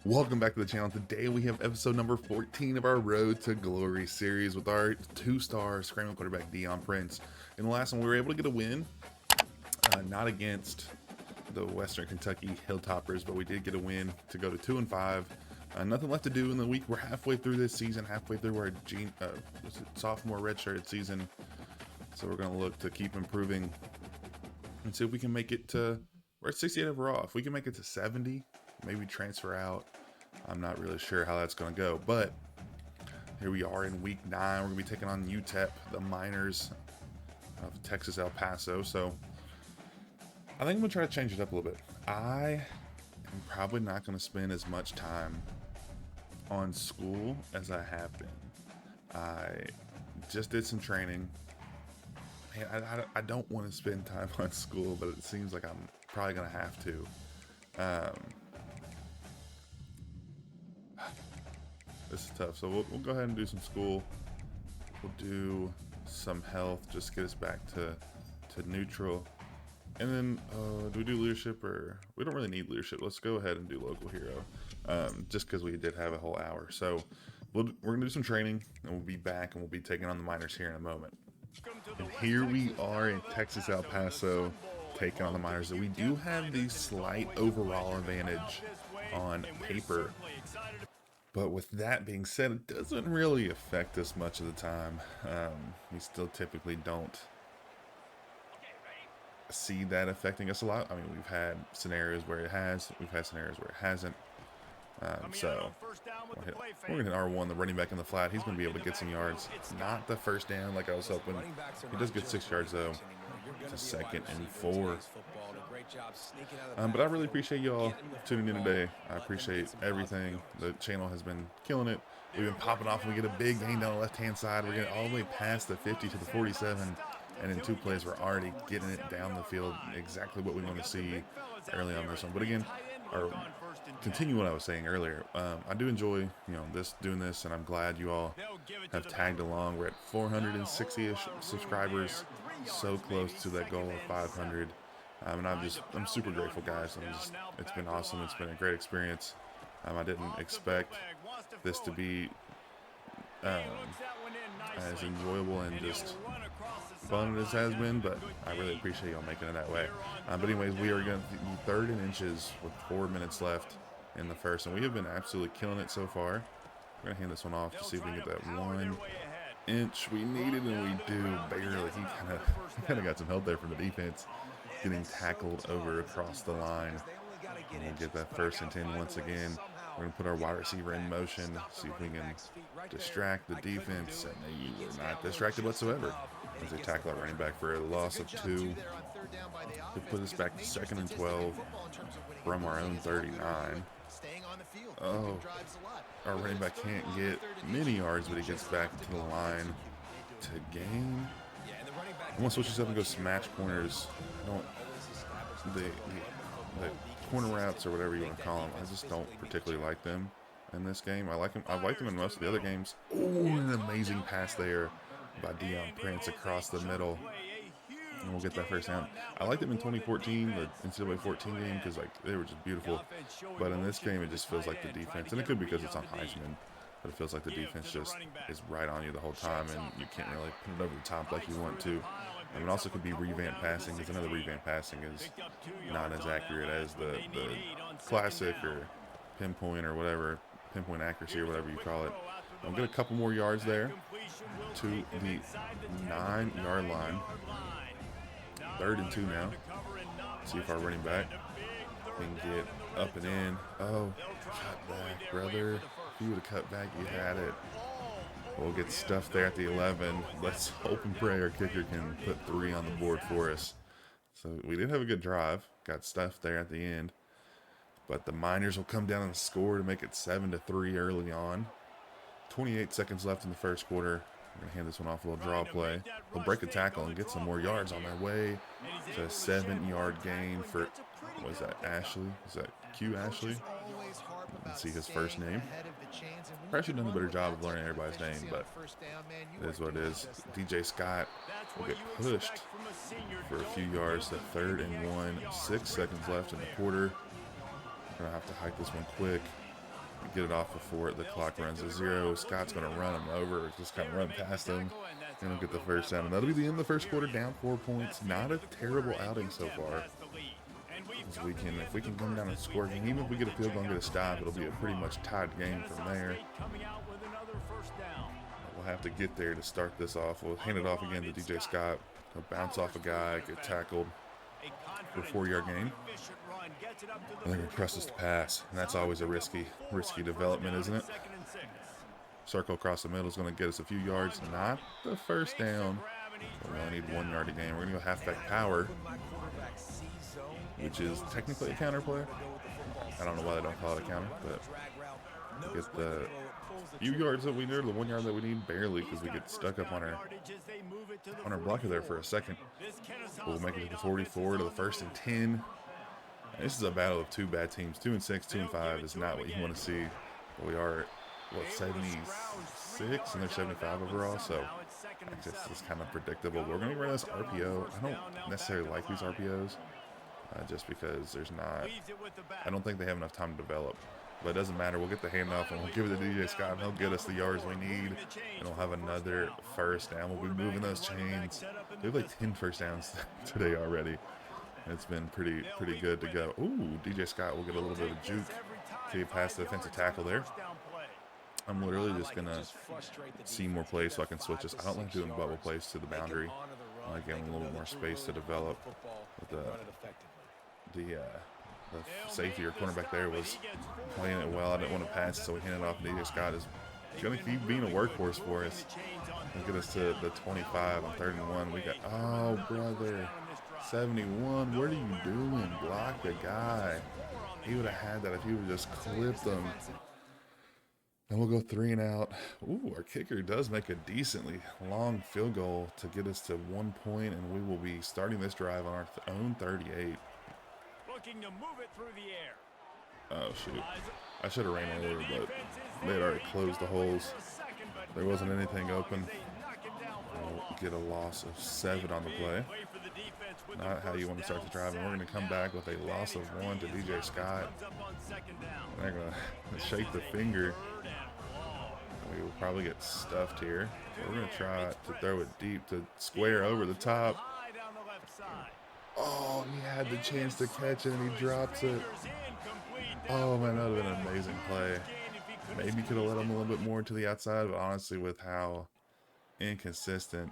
Welcome back to the channel. Today we have episode number 14 of our Road to Glory series with our two-star scrambling quarterback Dion Prince. In the last one, we were able to get a win, not against the Western Kentucky Hilltoppers, but we did get a win to go to 2-5. Nothing left to do in the week. We're halfway through this season, halfway through our sophomore redshirted season. So we're going to look to keep improving and see if we can make it to, we're at 68 overall. If we can make it to 70, maybe transfer out. I'm not really sure how that's going to go, but here we are in week 9. We're going to be taking on UTEP, the Miners of Texas El Paso. So I think I'm going to try to change it up a little bit. I am probably not going to spend as much time on school as I have been. I just did some training. Man, I don't want to spend time on school, but it seems like I'm probably going to have to. This is tough, so we'll go ahead and do some school. We'll do some health, just get us back to neutral. And then, do we do leadership, or we don't really need leadership? Let's go ahead and do local hero, just because we did have a whole hour. So we're gonna do some training, and we'll be back, and we'll be taking on the Miners here in a moment. And here we are in Texas El Paso, taking on the Miners. And we do have the slight overall advantage on paper. But with that being said, it doesn't really affect us much of the time. We still typically don't see that affecting us a lot. I mean, we've had scenarios where it has, we've had scenarios where it hasn't. So we're going to hit R1, the running back in the flat. He's going to be able to get some yards. Not the first down like I was hoping. He does get 6 yards, though. It's a 2nd and 4. But I really appreciate y'all tuning in today. I appreciate everything. The channel has been killing it. We've been popping off. We get a big gain down the left-hand side. We're getting all the way past the 50 to the 47. And in 2 plays, we're already getting it down the field. Exactly what we want to see early on this one. But again, continue what I was saying earlier. I do enjoy, doing this, and I'm glad you all have tagged along. We're at 460-ish subscribers, so close to that goal of 500. And I'm super grateful, guys. It's been awesome. It's been a great experience. I didn't expect this to be as enjoyable and just fun as it has been, but I really appreciate y'all making it that way. But anyways, we are going to be 3rd and inches with 4 minutes left in the first, and we have been absolutely killing it so far. We're going to hand this one off to see if we can get that 1 inch we needed, and we do barely. He kind of got some help there from the defense, getting tackled over across the line. And we'll get that 1st and 10 once again. We're going to put our wide receiver in motion, see if we can distract the defense, and they were not distracted whatsoever as they tackle our running back for a loss of 2 to put us back to 2nd and 12 from our own 39. Oh, our running back can't get many yards, but he gets back to the line to gain. I'm going to switch this up and go smash corners. The corner routes, or whatever you want to call them, I just don't particularly like them in this game. I like them. I've liked them in most of the other games. Oh, an amazing pass there by Dion Prince across the middle, and we'll get that 1st down. I liked them in 2014, the NCAA 14 game, because they were just beautiful. But in this game, it just feels like the defense, and it could be because it's on Heisman, but it feels like the defense just is right on you the whole time, and you can't really put it over the top like you want to. And it also could be revamp passing, because another revamp passing is not as accurate as the classic or pinpoint or whatever, pinpoint accuracy or whatever you call it. We'll get a couple more yards there to the 9-yard line. 3rd and 2 now. See if our running back can get up and in. Oh, cut back, brother. If you would have cut back, you had it. We'll get stuffed there at the 11. Let's hope and pray our kicker can put 3 on the board for us. So we did have a good drive. Got stuffed there at the end. But the Miners will come down and score to make it 7-3 early on. 28 seconds left in the 1st quarter. I'm going to hand this one off, a little draw play. He'll break a tackle and get some more yards on their way to a 7-yard gain for, what is that, Ashley? Is that Q Ashley? Let's see his first name. Probably should have done a better job of learning everybody's name, but it is what it is. DJ Scott will get pushed for a few yards to 3rd and 1. 6 seconds left in the quarter. Gonna have to hike this one quick. get it off before the clock runs to zero. Scott's going to run him over, just kind of run past him, and he'll get the first down. And that'll be the end of the first quarter, down 4 points. Not a terrible outing so far. As if we can come down and score, even if we get a field goal and get a stop, it'll be a pretty much tied game from there. We'll have to get there to start this off. We'll hand it off again to DJ Scott. He'll bounce off a guy, get tackled for a 4-yard gain. And they're going to press us to pass, and that's always a risky development, isn't it? Circle across the middle is going to get us a few yards, not the first down. We only need 1 yard a gain. We're going to go halfback power, which is technically a counter play. I don't know why they don't call it a counter, but we get the few yards that we need, the 1 yard that we need, barely, because we get stuck up on our blocker there for a second. We'll make it to the 44 to the 1st and 10. This is a battle of 2 bad teams. 2 and 6, 2 and 5 is not what you want to see. But we are, 76, and they're 75 overall, so I guess it's kind of predictable. But we're going to run this RPO. I don't necessarily like these RPOs, just because I don't think they have enough time to develop. But it doesn't matter. We'll get the handoff, and we'll give it to DJ Scott, and he'll get us the yards we need, and we'll have another first down. We'll be moving those chains. We have like 10 first downs today already. It's been pretty good to go. Ooh, DJ Scott will get a little bit of juke to get past the defensive tackle there. I'm literally just going to see more plays so I can switch this. I don't like doing bubble plays to the boundary. I like getting a little more space to develop. But the safety or cornerback there was playing it well. I didn't want to pass it, so we handed it off. DJ Scott is going to keep being a workhorse for us. He'll get us to the 25 on 3rd and 1. We got, oh, brother. 71, what are you doing? Block the guy. He would have had that if he would have just clipped him. And we'll go 3 and out. Ooh, our kicker does make a decently long field goal to get us to 1 point, and we will be starting this drive on our own 38. Looking to move it through the air. Oh, shoot. I should have ran over, but they had already closed the holes. There wasn't anything open. We'll get a loss of 7 on the play. Not how you want to start the drive, and we're going to come back with a loss of 1 to DJ Scott. They're going to shake the finger. We will probably get stuffed here. So we're going to try to throw it deep to square over the top. Oh, he had the chance to catch it, and he drops it. Oh, man, that would have been an amazing play. Maybe could have let him a little bit more to the outside, but honestly, with how inconsistent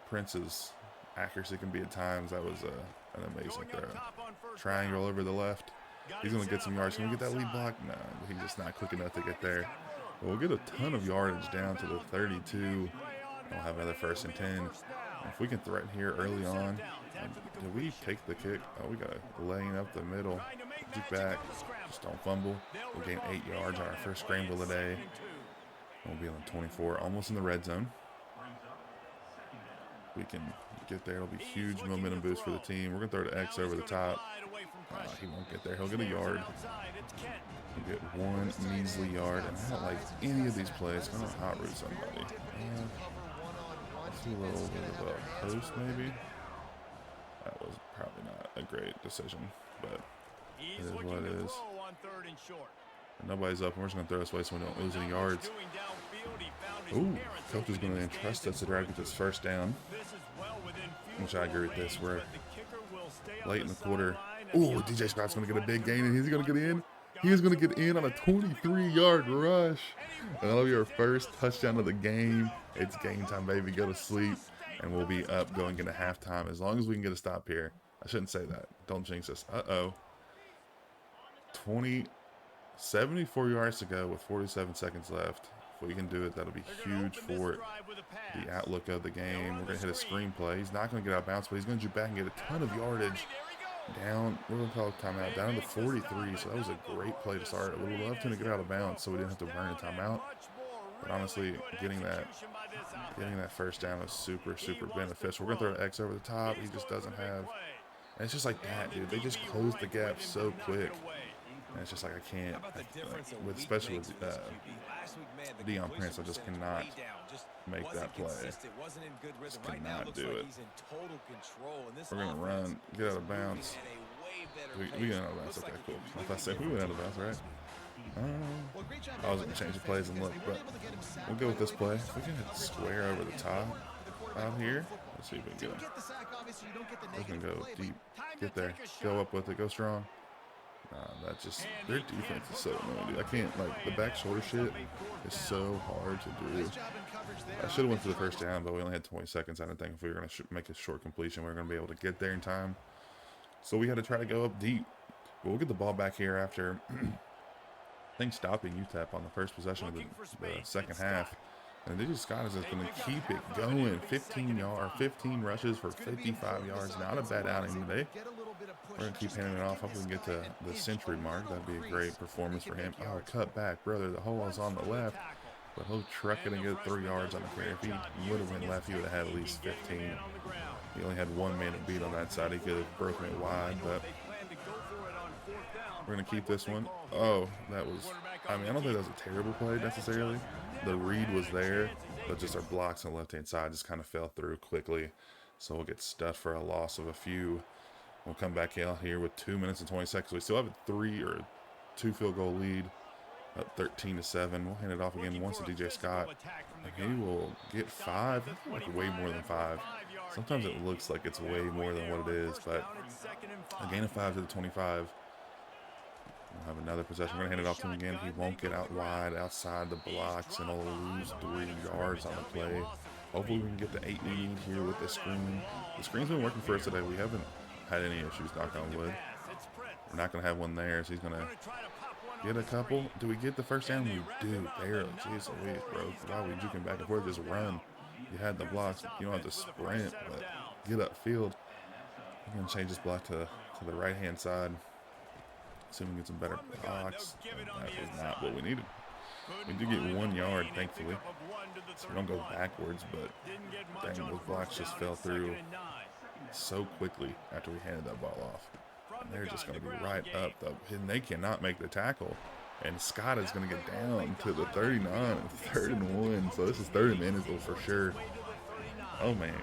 Prince's accuracy can be at times, that was an amazing throw. Triangle over the left. He's going to get some yards. Can we get that lead block? No, he's just not quick enough to get there. But we'll get a ton of yardage down to the 32. We'll have another 1st and 10. If we can threaten here early on. Did we take the kick? Oh, we got a lane up the middle. Juke back. Just don't fumble. We'll gain 8 yards on our first scramble today. We'll be on the 24, almost in the red zone. We can get there. It'll be huge momentum boost for the team. We're going to throw the X over the top. He won't get there. He'll get a yard. He'll get 1 measly yard. And I don't like any of these plays. I'm going to hot root somebody. I see a little bit of a post maybe. That was probably not a great decision, but it is what it is. And nobody's up, and we're just going to throw this away so we don't lose any yards. Ooh, coach is going to entrust us to try to get this first down, which I agree with this. We're late in the quarter. Ooh, DJ Scott's going to get a big gain, and he's going to get in. He's going to get in on a 23-yard rush. And that'll be our first touchdown of the game. It's game time, baby. Go to sleep. And we'll be up going into halftime as long as we can get a stop here. I shouldn't say that. Don't jinx us. Uh-oh. 74 yards to go with 47 seconds left. If we can do it, that'll be huge for the outlook of the game. We're going to hit a screen play. He's not going to get out of bounds, but he's going to jump back and get a ton of yardage. Down, we're going to call timeout, down to 43. So that was a great play to start. We would love to get out of bounds so we didn't have to burn a timeout. But honestly, getting that first down was super beneficial. We're going to throw an X over the top. He just doesn't have. And it's just like that, dude. They just close the gap so quick. And it's just like I can't, especially with Deion Prince, I just cannot make that play. Just cannot do it. We're going to run, get out of bounds. We went out of bounds. Okay, cool. If I said we went out of bounds, right? I was going to change the plays and look, but we'll go with this play. If we can hit square over the top out here, let's see if we can get him. We're going to go deep. Get there. Go up with it. Go strong. That just, their defense is so annoying, dude. I can't, like, the back shoulder shit is so hard to do. I should have went for the first down, but we only had 20 seconds. I didn't think if we were going to make a short completion, we were going to be able to get there in time. So we had to try to go up deep. But we'll get the ball back here after, I think, stopping UTEP on the first possession of the second half. And DJ Scott is just going to keep it going. 15 rushes for 55 yards. Not a bad outing today. We're going to keep handing it off. Hope we can get to the century mark. That'd be a great performance for him. Oh, cut back, brother. The hole is on the left. But he'll truck it and get 3 yards on the carry. If he would have went left, he would have had at least 15. He only had one man to beat on that side. He could have broken it wide, but we're going to keep this one. Oh, that was, I mean, I don't think that was a terrible play necessarily. The read was there, but just our blocks on the left-hand side just kind of fell through quickly. So we'll get stuffed for a loss of a few. We'll come back out here with 2 minutes and 20 seconds. We still have a 2 field goal lead, up 13-7. We'll hand it off again once to DJ Scott. And he will get 5, like way more than 5. Sometimes it looks like it's way more than what it is, but a gain of 5 to the 25. We'll have another possession. We're going to hand it off to him again. He won't get out wide outside the blocks, and he'll lose 3 yards on the play. Hopefully we can get the 8 lead here with the screen. The screen's been working for us today. We haven't had any issues, knock on wood. We're not going to have one there, so he's going to get a couple. Do we get the first down? We do, barely. Jeez Louise, bro. Why are we juking back and forth? Just run. You had the blocks. You don't have to sprint, but get upfield. I'm going to change this block to the right-hand side. See if we can get some better blocks. That was not what we needed. We did get 1 yard, thankfully. So we don't go backwards, but dang, those blocks just fell through so quickly after we handed that ball off. And they're just going to be right up, though. And they cannot make the tackle. And Scott is going to get down to the 39, 3rd and 1. So this is 3rd and manageable for sure. Oh, man.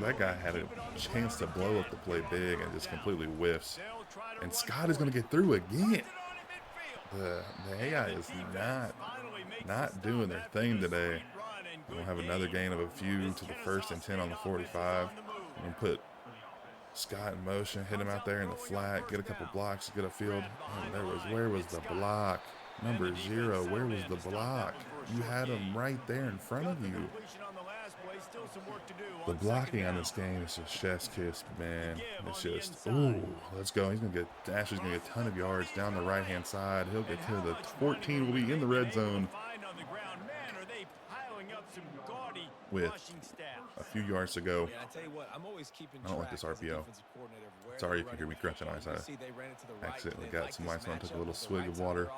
That guy had a chance to blow up the play big and just completely whiffs. And Scott is going to get through again. The AI is not doing their thing today. We'll have another gain of a few to the 1st and 10 on the 45. We're going to put Scott in motion, hit him out there in the flat, get a couple blocks, get a field. Oh, where was the block? Number 0, where was the block? You had him right there in front of you. The blocking on this game is just chef's kiss, man. It's just, ooh, let's go. He's going to get, Ashley's going to get a ton of yards down the right-hand side. He'll get to the 14, will be in the red zone with a few yards to go. I don't like this RPO. Sorry if you hear me crunching ice. I accidentally got some ice on, took a little swig of water.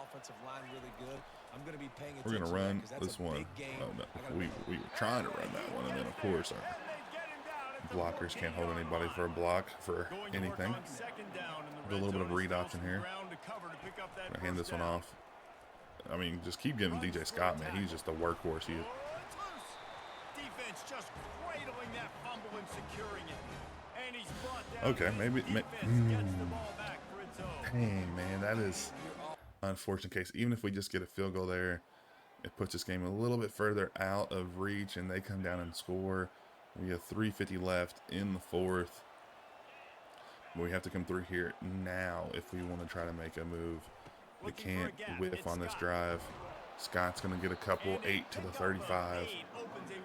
We're going to run this one. Oh, no. We were trying to run that one, and then, of course, our blockers can't hold anybody for a block for anything. Do a little bit of read option here. I'm going to hand this one off. I mean, just keep giving DJ Scott, man. He's just a workhorse. He is. Okay, maybe. Dang, man, that is an unfortunate case. Even if we just get a field goal there, it puts this game a little bit further out of reach, and they come down and score. We have 3:50 left in the 4th. We have to come through here now if we want to try to make a move. We can't whiff on this drive. Scott's going to get a couple, 8 to the 35.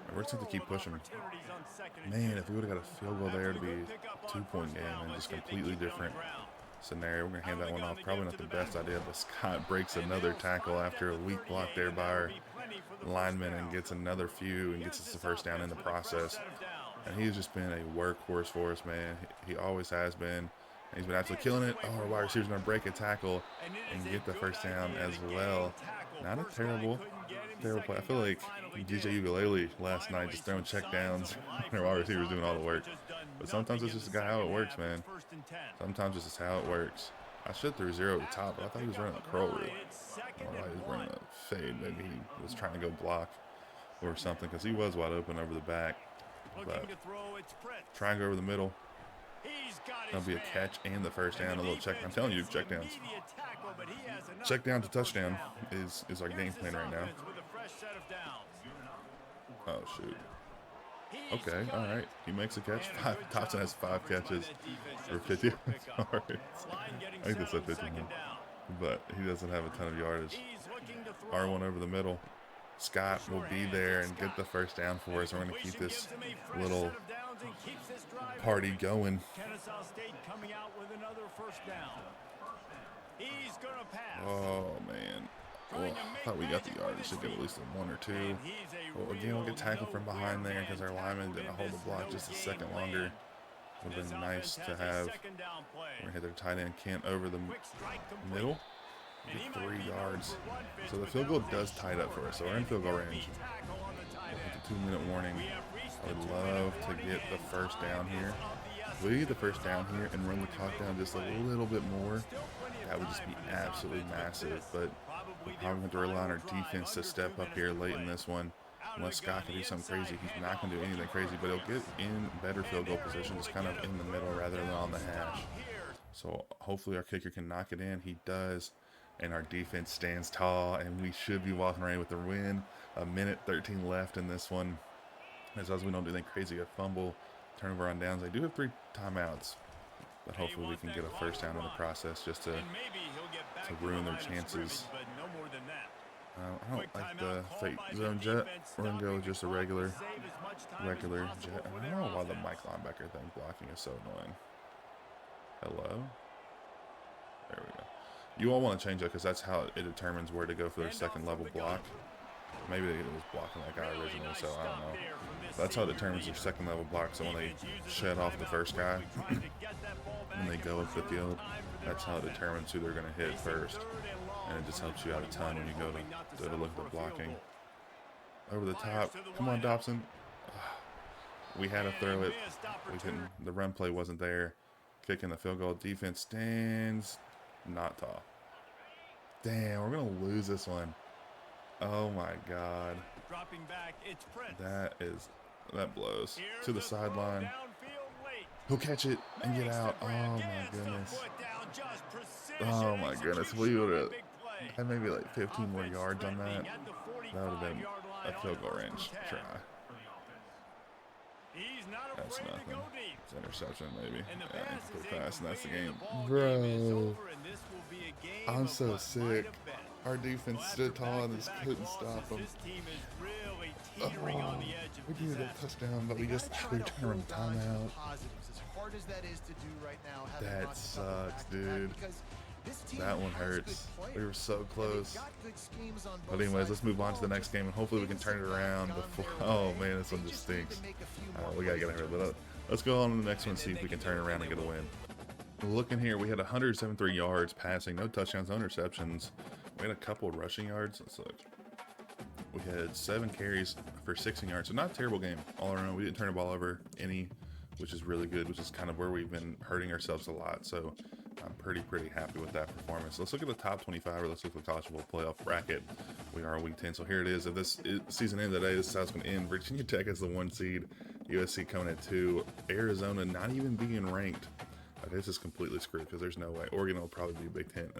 And we're just going to keep pushing. Man, if we would have got a field goal there, it'd be a 2-point game and just completely different scenario. We're going to hand that one off. Probably not the best idea, but Scott breaks another tackle after a weak block there by our lineman and gets another few and gets us the first down in the process. And he's just been a workhorse for us, man. He always has been. He's been absolutely killing it. Oh, our wide receiver's going to break a tackle and get the first down as well. Not a terrible play. I feel like DJ Ukulele last night just throwing check downs. Our wide receiver's doing all the work. But sometimes it's just how it works, man. Sometimes it's just how it works. I should throw 0 at the top, but I thought he was running a curl route. I don't know why he was running a fade. Maybe he was trying to go block or something because he was wide open over the back. But try and go over the middle. That'll be a catch and the first down. A little check. I'm telling you, check downs. Check down to touchdown is our game plan right now. Oh, shoot. Okay, all right. He makes a catch. Thompson has 5 catches for 50 yards. I think that's a 51. But he doesn't have a ton of yardage. R1 over the middle. Scott will be there and get the first down for us. We're going to keep this little party going. Oh, man. Well, I thought we got the yardage to get at least a 1 or 2. Well, again, we'll get tackled from behind there because our lineman didn't hold the block just a second longer. Would have been nice to have. We're going to hit their tight end Kent over the middle. Get 3 yards. So the field goal does tie it up for us. So we're in field goal range. With the 2-minute warning. I would love to get the first down here. If we get the first down here and run the clock down just a little bit more, that would just be absolutely massive. But we're probably going to rely on our defense to step up here late in this one. Unless Scott can do something crazy. He's not going to do anything crazy, but he'll get in better field goal position, just kind of in the middle rather than on the hash. So hopefully our kicker can knock it in. He does. And our defense stands tall, and we should be walking away with the win. 1:13 left in this one. As long as we don't do anything crazy, a fumble, turnover on downs. They do have 3 timeouts, but hopefully we can get a first down in the process just to ruin their chances. I don't like the fake zone jet. We're going to go with just a regular jet. I don't know why the Mike linebacker thing blocking is so annoying. Hello? There we go. You all want to change that because that's how it determines where to go for their second level block. Maybe it was blocking that guy originally, so I don't know. That's how it determines their second level block. So when they shed off the first guy, when they go up the field, that's how it determines who they're going to hit first. And it just helps you out a ton when you go to look at the blocking. Over the top. Come on, Dobson. We had to throw it. We couldn't. The run play wasn't there. Kicking the field goal. Defense stands not tall. Damn, we're going to lose this one. Oh, my God. That blows. To the sideline. He'll catch it and get out. Oh, my goodness. Oh, my goodness. We would have had maybe like 15 more yards on that. That would have been a field goal range try. That's nothing. It's interception, maybe. Yeah, incomplete pass, and that's the game. Bro, I'm so sick. Our defense stood tall and just couldn't stop them. Oh, we needed a touchdown, but we turned around the timeout. That sucks, dude. That one hurts. We were so close. But anyways, let's move on to the next game, and hopefully we can turn it around before. Oh man, this one just stinks. We gotta get ahead of it. Let's go on to the next one and see if we can turn it around and get a win. Looking here, we had 173 yards passing, no touchdowns, no interceptions. We had a couple of rushing yards. Let's look. We had 7 carries for 16 yards, so not a terrible game all around. We didn't turn the ball over any, which is really good, which is kind of where we've been hurting ourselves a lot. So I'm pretty happy with that performance. Let's look at the top 25, or let's look at the college football playoff bracket. We are in week 10, so here it is. If this season ends today, this is how it's going to end. Virginia Tech is the 1 seed, USC coming at 2, Arizona not even being ranked. This is completely screwed because there's no way. Oregon will probably be a Big Ten.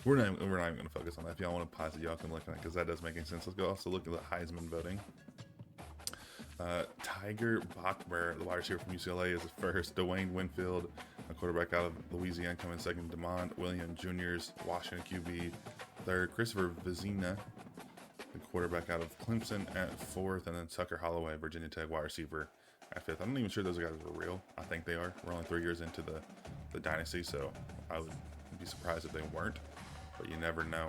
We're not even going to focus on that. If y'all want to pause it, y'all can look at it because that does make any sense. Let's go also look at the Heisman voting. Tiger Bachmer, the wide receiver from UCLA, is first. Dwayne Winfield, a quarterback out of Louisiana, coming second. DeMond Williams Jr.'s Washington QB, third. Christopher Vizina, the quarterback out of Clemson, at fourth. And then Tucker Holloway, Virginia Tech wide receiver, at fifth. I'm not even sure those guys are real. I think they are. We're only 3 years into the dynasty, so I would be surprised if they weren't, but you never know.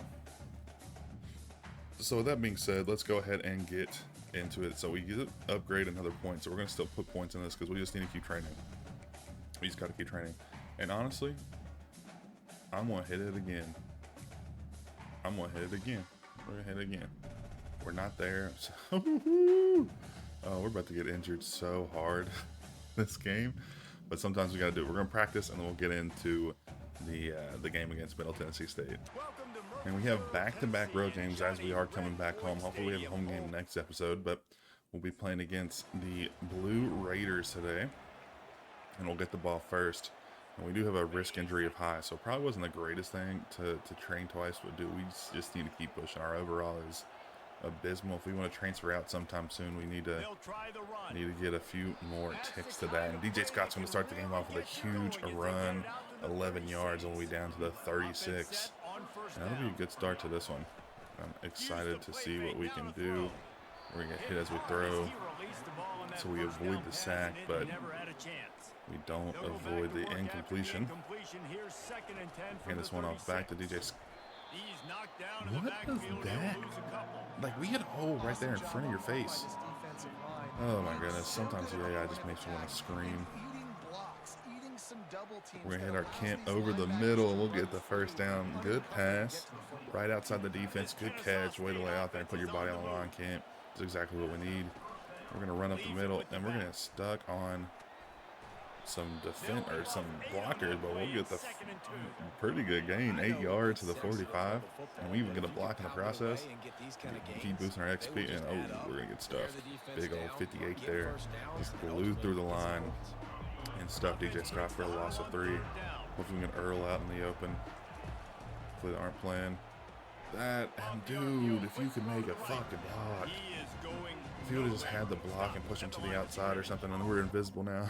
So with that being said, let's go ahead and get into it. So we get upgrade another point, so we're going to still put points in this because we just need to keep training. We just got to keep training. And honestly, I'm going to hit it again. We're going to hit it again. We're not there. Oh, we're about to get injured so hard this game, but sometimes we got to do it. We're going to practice, and then we'll get into the game against Middle Tennessee State. And we have back-to-back road games as we are coming back home. Hopefully we have a home game next episode, but we'll be playing against the Blue Raiders today. and we'll get the ball first. And we do have a risk injury of high, so probably wasn't the greatest thing to train twice, but dude, we just need to keep pushing. Our overall is abysmal. If we want to transfer out sometime soon, we need to get a few more ticks to that. And DJ Scott's going to start the game off with a huge run, 11 yards, all the way down to the 36. And that'll be a good start to this one. I'm excited to see what we can do. We're going to get hit as we throw, so we avoid the sack, but we don't avoid the incompletion. Hand this one off back to DJ. What was that? Like, we hit a hole right there in front of your face. Oh my goodness, sometimes the AI just makes you want to scream. We're going to hit our Kent over the middle, and we'll get the first down. Good pass, right outside the defense. Good catch. Way to lay out there and put your body on the line, Kent. That's exactly what we need. We're going to run up the middle, and we're going to get stuck on some defense or some blockers, but we'll get the pretty good gain, 8 yards to the 45, and we even get a block in the process. Keep boosting our XP, and oh, we're gonna get stuffed. Big old 58 there, just blew through the line and stuffed DJ Scott for a loss of 3. Hopefully we can Earl out in the open. Hopefully they aren't playing that. And dude, if you could make a fucking block, if you would have just had the block and push him to the outside or something, and we're invisible now.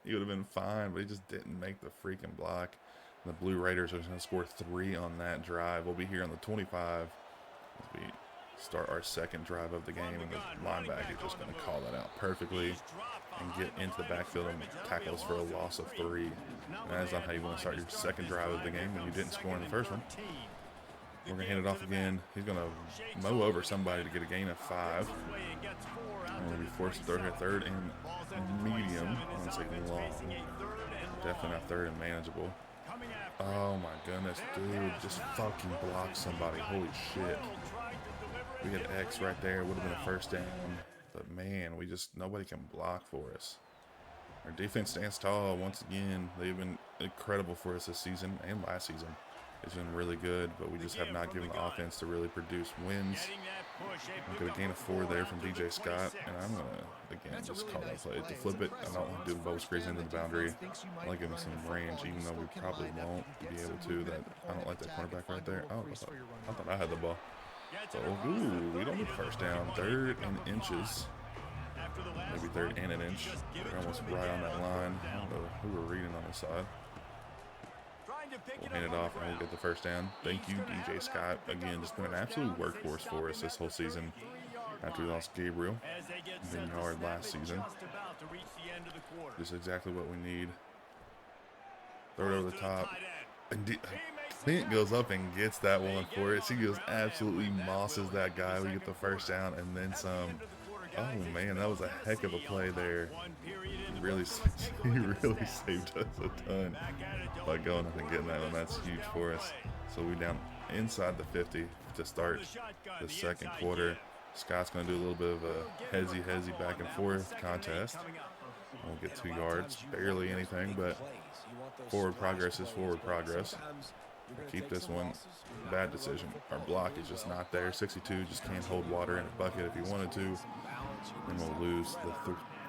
He would have been fine, but he just didn't make the freaking block. The Blue Raiders are going to score 3 on that drive. We'll be here on the 25 as we start our second drive of the game, and the linebacker is just going to call that out perfectly and get into the backfield and tackle us for a loss of 3. And that is not how you want to start your second drive of the game when you didn't score in the first one. We're going to hand it off again. He's going to mow over somebody to get a gain of 5. And we'll be forced to throw here third and medium. I want to say long. Definitely not third and manageable. Oh my goodness, dude. Just fucking block somebody. Holy shit. We had X right there. Would have been a first down. But man, nobody can block for us. Our defense stands tall once again. They've been incredible for us this season and last season. It's been really good, but we just have not given the offense to really produce wins. I'm going to gain a 4 there from DJ Scott, and I'm going to, again, just call that play. To flip it, I don't want to do both screens into the boundary. I like giving some range, even though we probably won't be able to. I don't like that cornerback right there. Oh, I thought I had the ball. So, ooh, we don't get first down. 3rd and inches. Maybe 3rd and an inch. We're almost right on that line. I don't know who we're reading on this side. We'll hand it off and we'll get the first down. Thank you, DJ Scott. Again, just been an absolute workhorse for us this whole season. After we lost Gabriel Vineyard last season. Just exactly what we need. Throw it over the top. And Clint goes up and gets that one for us. He just absolutely mosses that guy. We get the first down and then some. Oh man, that was a heck of a play there. He really saved us a ton by going up and getting that one. That's huge for us. So we down inside the 50 to start the second quarter. Scott's going to do a little bit of a hezzy back and forth contest. We'll get 2 yards, barely anything, but forward progress is forward progress. Keep this one. Bad decision. Our block is just not there. 62 just can't hold water in a bucket if he wanted to. And we'll lose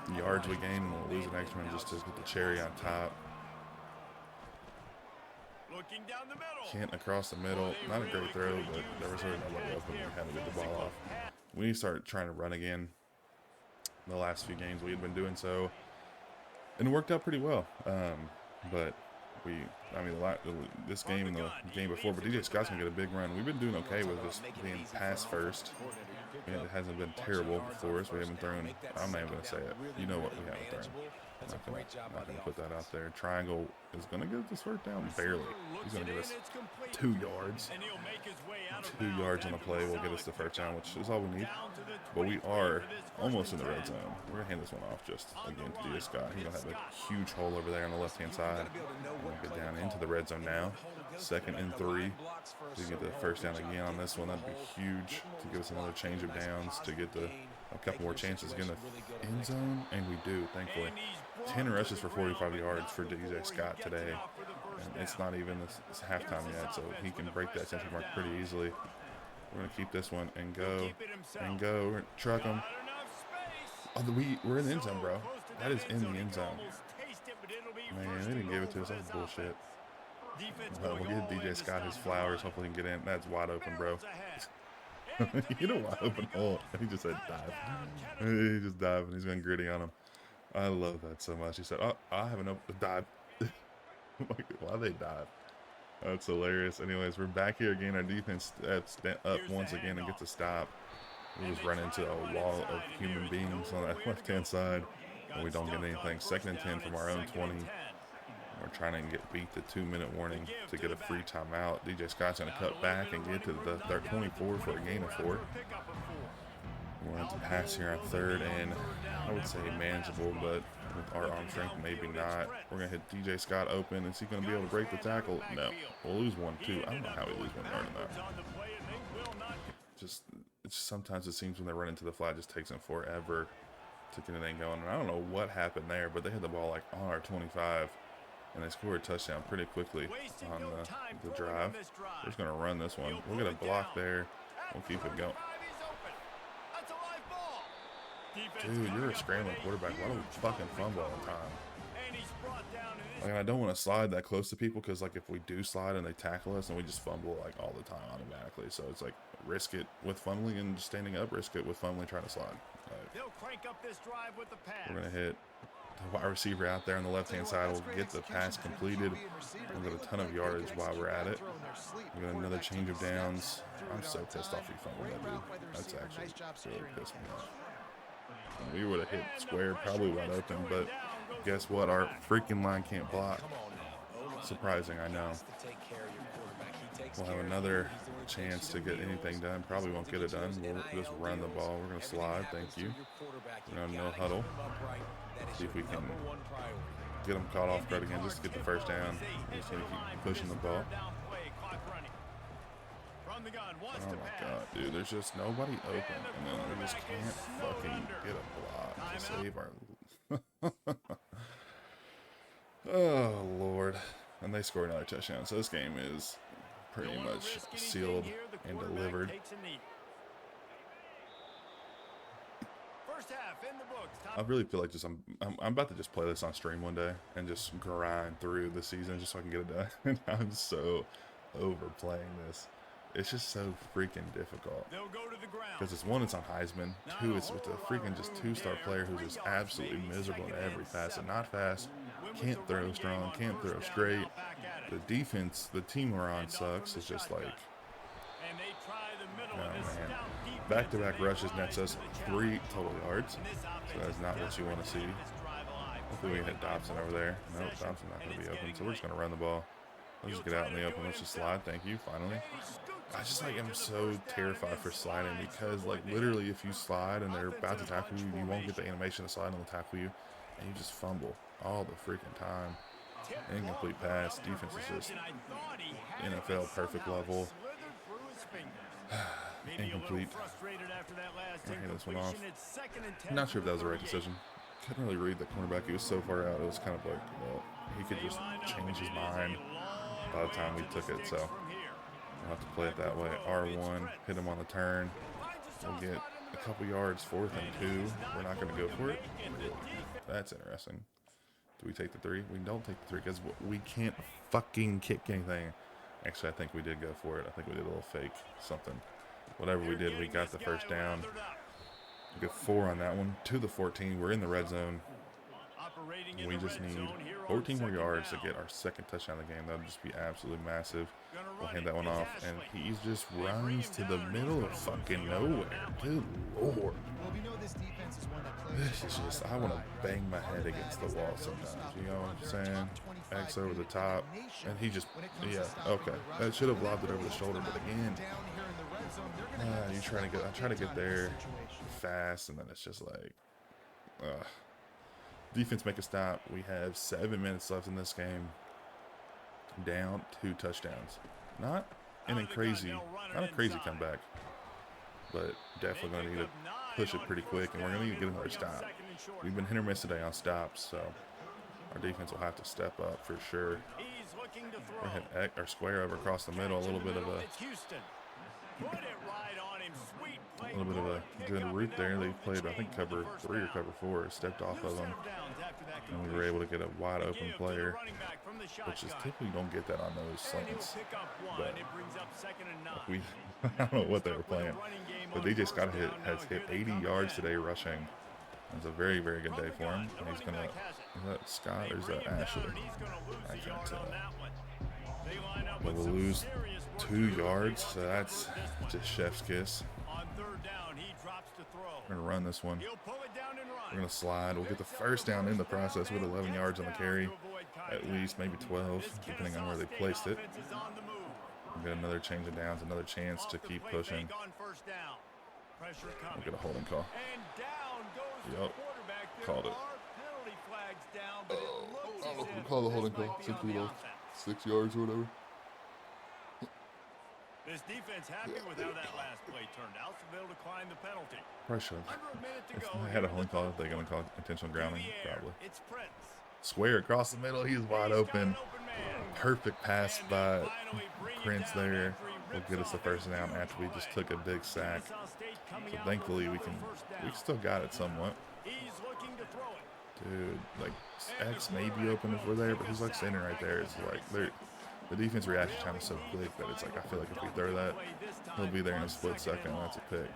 the yards we gain, and we'll lose an extra one just to get the cherry on top. Kent across the middle. Not a great throw, but there was really nobody open. We had to get the ball off. We need to start trying to run again. The last few games we had been doing so, and it worked out pretty well. But this game and the game before, but DJ Scott's gonna get a big run. We've been doing okay with just being pass first. It hasn't been terrible for us. We haven't thrown. I'm not even gonna say it. You know what we haven't thrown. I'm not gonna put that out there. Triangle is gonna get this first down barely. He's gonna give us 2 yards. 2 yards on the play will get us the first down, which is all we need. But we are almost in the red zone. We're gonna hand this one off just again to DJ Scott. He's gonna have a huge hole over there on the left-hand side. We'll get down into the red zone now. 2nd and 3. To get the first down again on this one, that'd be huge to give us another change of downs to get a couple more chances to get in the end zone, and we do, thankfully. 10 rushes for 45 yards for DJ Scott today, and it's not even it's halftime yet, so he can break that century mark pretty easily. We're gonna keep this one and go. We're gonna truck him. Oh, we're in the end zone, bro. That is in the end zone. Man, they didn't give it to us. That's bullshit. We'll give DJ Scott his flowers. Hopefully he can get in. That's wide open, bro. You know, wide open hole. He just said dive. He just dived, and he's been gritty on him. I love that so much. He said, "Oh, I have an dive." Why they dive? That's hilarious. Anyways, we're back here again. Our defense up once again and gets a stop. We just run into a wall of human beings on that left-hand side, and we don't get anything. 2nd and 10 from our own 20. We're trying to get beat the 2-minute warning to get a free timeout. DJ Scott's going to cut back and get to the 24 for a gain of 4. We're going to pass here on 3rd, and I would say manageable, but with our arm strength, maybe not. We're going to hit DJ Scott open. Is he going to be able to break the tackle? No. We'll lose 1, 2. I don't know how we lose 1 yard in that. Just sometimes it seems when they run into the flat, it just takes them forever to get anything going. And I don't know what happened there, but they had the ball like on our 25, and they scored a touchdown pretty quickly on the drive. We're just going to run this one. We'll get a block there. We'll keep it going. Dude, you're a scrambling quarterback. Why don't we fucking fumble all the time? Like, I don't want to slide that close to people because, like, if we do slide and they tackle us, and we just fumble like all the time automatically. So it's like risk it with fumbling and just standing up, risk it with fumbling trying to slide. We're gonna hit the wide receiver out there on the left-hand side. We'll get the pass completed. We'll get a ton of yardage while we're at it. We got another change of downs. I'm so pissed off he fumbled that dude. That's actually really pissed me off. We would have hit square, probably wide open, but guess what? Our freaking line can't block. Surprising, I know. We'll have another chance to get anything done. Probably won't get it done. We'll just run the ball. We're going to slide. Thank you. We're going to no huddle. See if we can get them caught off guard again just to get the first down. We're just going to keep pushing the ball. Oh my god, dude, there's just nobody open, and then we just can't fucking get a block to save our... Oh, Lord. And they scored another touchdown, so this game is pretty much sealed and delivered. I really feel like I'm about to just play this on stream one day and just grind through the season just so I can get it done. I'm so overplaying this. It's just so freaking difficult. Because it's one, it's on Heisman. 2, it's with a freaking just 2-star player who's just absolutely miserable in every facet. Not fast, can't throw strong, can't throw straight. The defense, the team we're on sucks. It's just like, oh man. Back-to-back rushes nets us 3 total yards. So that's not what you want to see. Hopefully we can hit Dobson over there. Nope, Dobson's not going to be open. So we're just going to run the ball. Let's just get out in the open. Let's just slide. Thank you. Finally. I just like am so terrified for sliding because like literally if you slide and they're about to tackle you, you won't get the animation to slide and they'll tackle you, and you just fumble all the freaking time. Incomplete pass. Defense is just NFL perfect level. Incomplete. I hand this one off. Not sure if that was the right decision. Couldn't really read the cornerback. He was so far out. It was kind of like, well, he could just change his mind by the time we took it. So we'll have to play it that way. R1, hit him on the turn. We'll get a couple yards, 4th and 2. We're not going to go for it. That's interesting. Do we take the 3? We don't take the 3 because we can't fucking kick anything. Actually, I think we did go for it. I think we did a little fake something. Whatever we did, we got the first down. We get 4 on that one. To the 14. We're in the red zone. We just need 14 more yards to get our 2nd touchdown of the game. That would just be absolutely massive. We'll hand that one off, and he just runs to the middle of fucking nowhere. Good Lord. This is just, I want to bang my head against the wall sometimes. You know what I'm saying? X over the top, and he just, yeah, okay. That should have lobbed it over the shoulder, but again, I try to get there fast, and then it's just like, defense make a stop. We have 7 minutes left in this game. Down 2 touchdowns. Not in a crazy comeback, but definitely going to need to push it pretty quick, and we're going to need to get another stop. We've been hit or miss today on stops, so our defense will have to step up for sure. We're hitting our square over across the middle, a little bit of a A little bit of a good route there. They played, I think, cover 3 or cover 4, stepped off of them, and we were able to get a wide open player, which is typically don't get that on those slants. But like we, I don't know what they were playing, but DJ Scott has hit 80 yards today rushing. It's a very, very good day for him. And he's gonna, is that Scott or is that Ashley? I can't tell. But we'll lose 2 yards, so that's just chef's kiss. We're gonna run this one. We're gonna slide. We'll get the first down in the process with 11 yards on the carry, at least maybe 12, depending on where they placed it. We'll get another change of downs, another chance to keep pushing. We'll get a holding call. Yup, called it. Oh, we'll call the holding call since we lost 6 yards or whatever. This defense happy with how that last play turned out, so they'll decline the penalty. Probably should. If I had a holding call, they're going to call intentional grounding, probably. Square across the middle, he's wide open. Perfect pass by Prince there. Will get us the first down after we just took a big sack. So thankfully we still got it somewhat. Dude, like X may be open if we're there, but he's like standing right there. It's like the defense reaction time is so quick that it's like I feel like if we throw that, he'll be there in a split second. That's a pick.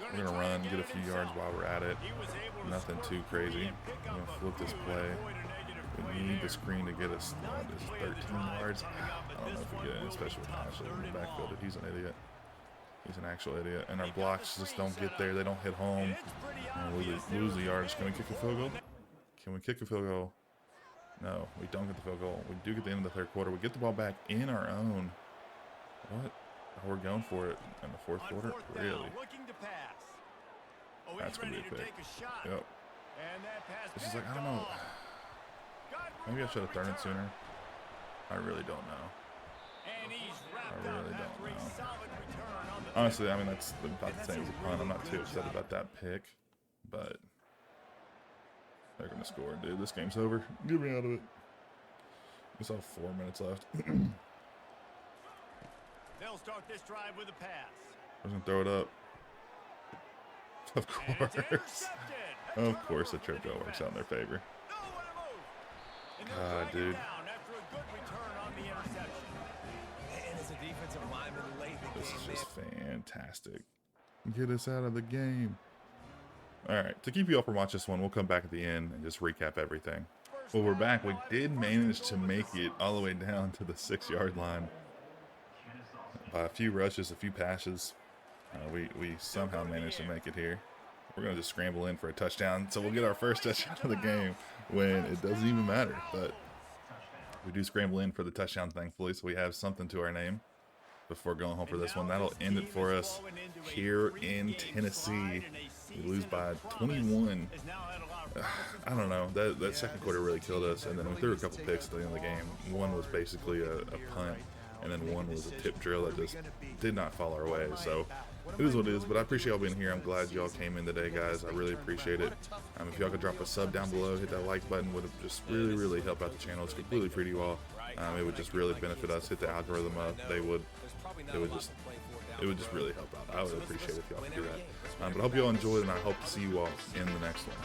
We're gonna run, get a few yards while we're at it. Nothing too crazy. I'm gonna flip this play. We need the screen to get us. This is 13 yards. I don't know if we get it, especially with Ashley in the backfield. He's an idiot. He's an actual idiot. And our blocks just don't get there. They don't hit home. And we lose the yards. Can we kick a field goal? Can we kick a field goal? No, we don't get the field goal. We do get the end of the third quarter. We get the ball back in our own. What? Oh, we're going for it in the fourth quarter? Really? That's going to be a pick. Yep. It's just like, I don't know. Maybe I should have thrown it sooner. I really don't know. I really don't know. Honestly, I mean, that's about the same as a punt. I'm not too upset about that pick, but they're going to score, dude. This game's over. Get me out of it. We still have 4 minutes left. They'll start this drive with a pass. I'm going to throw it up. Of course. Of course, the trip drill works out in their favor. God, dude. This is just fantastic. Get us out of the game. All right, to keep you up from watch this one, we'll come back at the end and just recap everything. Well, we're back. We did manage to make it all the way down to the 6-yard line by a few rushes, a few passes. We somehow managed to make it here. We're going to just scramble in for a touchdown. So we'll get our first touchdown of the game when it doesn't even matter. But we do scramble in for the touchdown, thankfully, so we have something to our name before going home for this one. That'll end it for us here in Tennessee. We lose by 21. I don't know. That second quarter really killed us, and then we threw a couple picks at the end of the game. One was basically a punt, and then one was a tip drill that just did not fall our way. So it is what it is, but I appreciate y'all being here. I'm glad y'all came in today, guys. I really appreciate it. If y'all could drop a sub down below, hit that like button, would have just really, really helped out the channel. It's completely free to you all. It would just really benefit us. Hit the algorithm up. It would just really help out. I would appreciate it if y'all could do that. But I hope y'all enjoyed, and I hope to see you all in the next one.